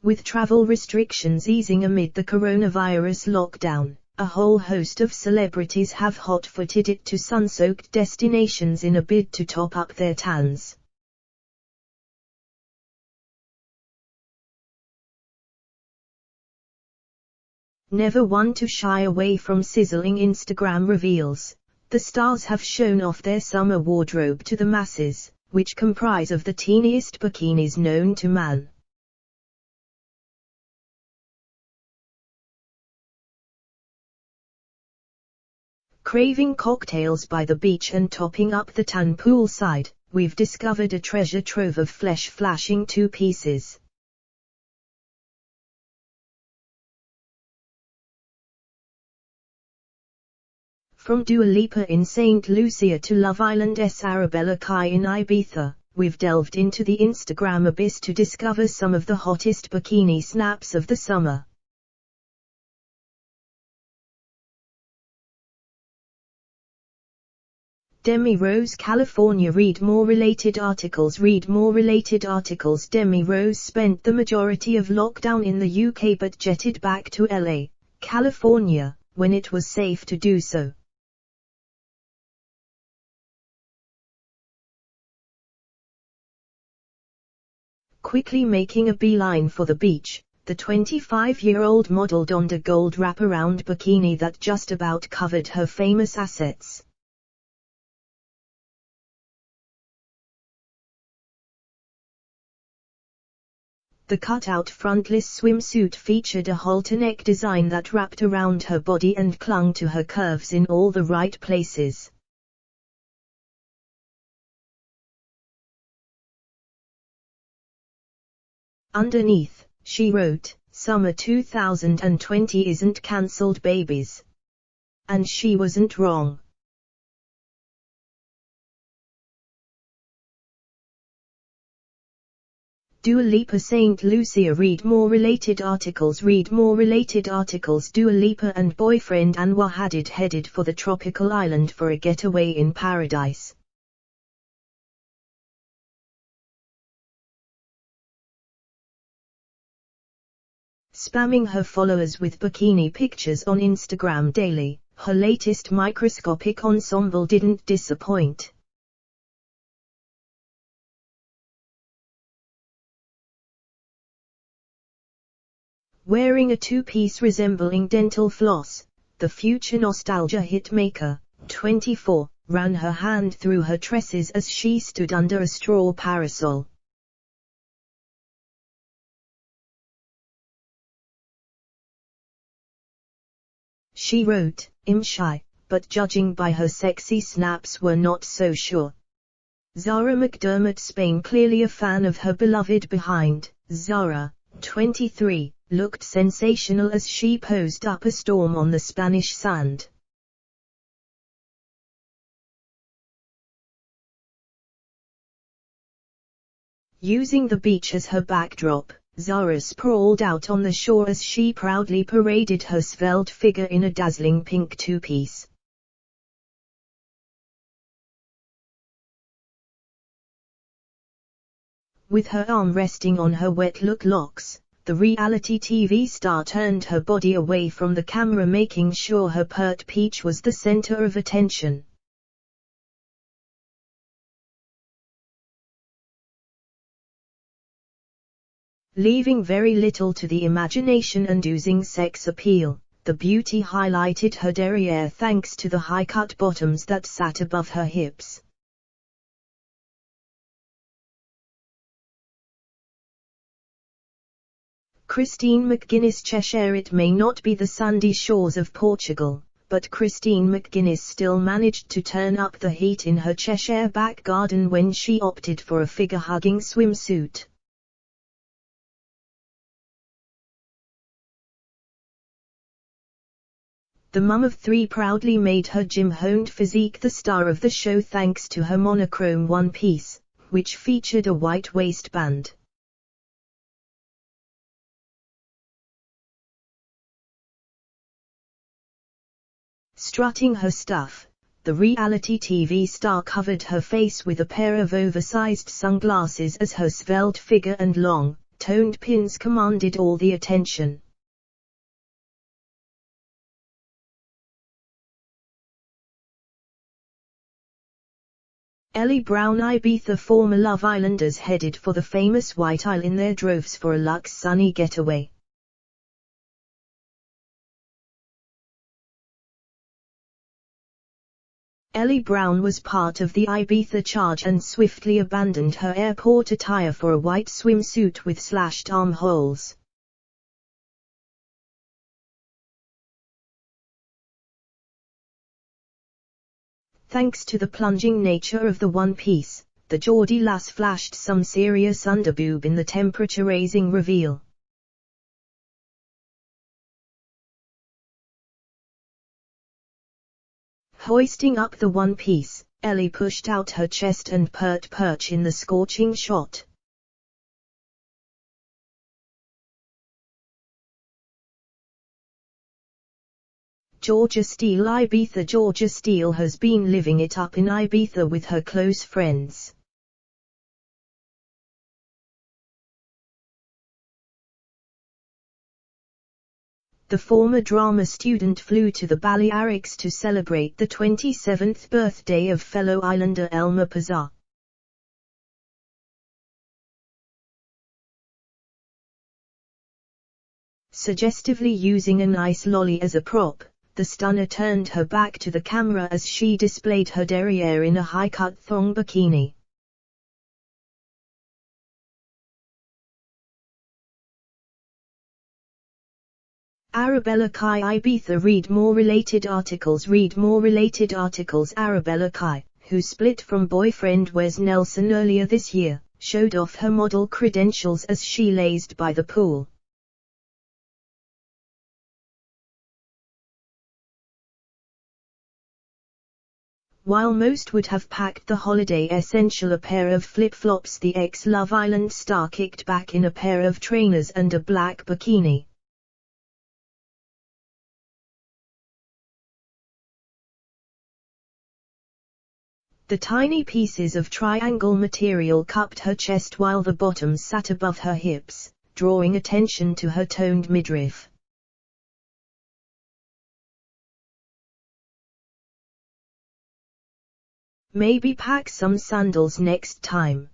With travel restrictions easing amid the coronavirus lockdown, a whole host of celebrities have hot-footed it to sun-soaked destinations in a bid to top up their tans. Never one to shy away from sizzling Instagram reveals, the stars have shown off their summer wardrobe to the masses, which comprise of the teeniest bikinis known to man. Craving cocktails by the beach and topping up the tan poolside, we've discovered a treasure trove of flesh-flashing two-pieces. From Dua Lipa in St. Lucia to Love Island's Arabella Kai in Ibiza, we've delved into the Instagram abyss to discover some of the hottest bikini snaps of the summer. Demi Rose, California. Read more related articles. Demi Rose spent the majority of lockdown in the UK but jetted back to LA, California, when it was safe to do so. Quickly making a beeline for the beach, the 25-year-old model donned a gold wraparound bikini that just about covered her famous assets. The cut-out frontless swimsuit featured a halter-neck design that wrapped around her body and clung to her curves in all the right places. Underneath, she wrote, "Summer 2020 isn't cancelled, babies." And she wasn't wrong. Dua Lipa, St. Lucia. Read more related articles. Dua Lipa and boyfriend Anwar headed for the tropical island for a getaway in paradise. Spamming her followers with bikini pictures on Instagram daily, her latest microscopic ensemble didn't disappoint. Wearing a two-piece resembling dental floss, the future nostalgia hitmaker, 24, ran her hand through her tresses as she stood under a straw parasol. She wrote, "I'm shy, but judging by her sexy snaps we're not so sure." Zara McDermott, Spain. Clearly a fan of her beloved behind, Zara, 23, looked sensational as she posed up a storm on the Spanish sand. Using the beach as her backdrop, Zara sprawled out on the shore as she proudly paraded her svelte figure in a dazzling pink two-piece. With her arm resting on her wet-look locks, the reality TV star turned her body away from the camera, making sure her pert peach was the center of attention. Leaving very little to the imagination and oozing sex appeal, the beauty highlighted her derriere thanks to the high-cut bottoms that sat above her hips. Christine McGuinness, Cheshire. It may not be the sandy shores of Portugal, but Christine McGuinness still managed to turn up the heat in her Cheshire back garden when she opted for a figure-hugging swimsuit. The mum of three proudly made her gym-honed physique the star of the show thanks to her monochrome one-piece, which featured a white waistband. Strutting her stuff, the reality TV star covered her face with a pair of oversized sunglasses as her svelte figure and long, toned pins commanded all the attention. Ellie Brown. Ibiza. Former Love Islanders headed for the famous White Isle in their droves for a luxe sunny getaway. Ellie Brown was part of the Ibiza charge and swiftly abandoned her airport attire for a white swimsuit with slashed armholes. Thanks to the plunging nature of the one-piece, the Geordie lass flashed some serious underboob in the temperature-raising reveal. Hoisting up the one-piece, Ellie pushed out her chest and perch in the scorching shot. Georgia Steele. Ibiza. Georgia Steele has been living it up in Ibiza with her close friends. The former drama student flew to the Balearics to celebrate the 27th birthday of fellow islander Elmer Pazar. Suggestively using an ice lolly as a prop, the stunner turned her back to the camera as she displayed her derriere in a high-cut thong bikini. Arabella Kai. Ibiza. Read more related articles. Arabella Kai, who split from boyfriend Wes Nelson earlier this year, showed off her model credentials as she lazed by the pool. While most would have packed the holiday essential a pair of flip-flops, the ex-Love Island star kicked back in a pair of trainers and a black bikini. The tiny pieces of triangle material cupped her chest while the bottoms sat above her hips, drawing attention to her toned midriff. Maybe pack some sandals next time.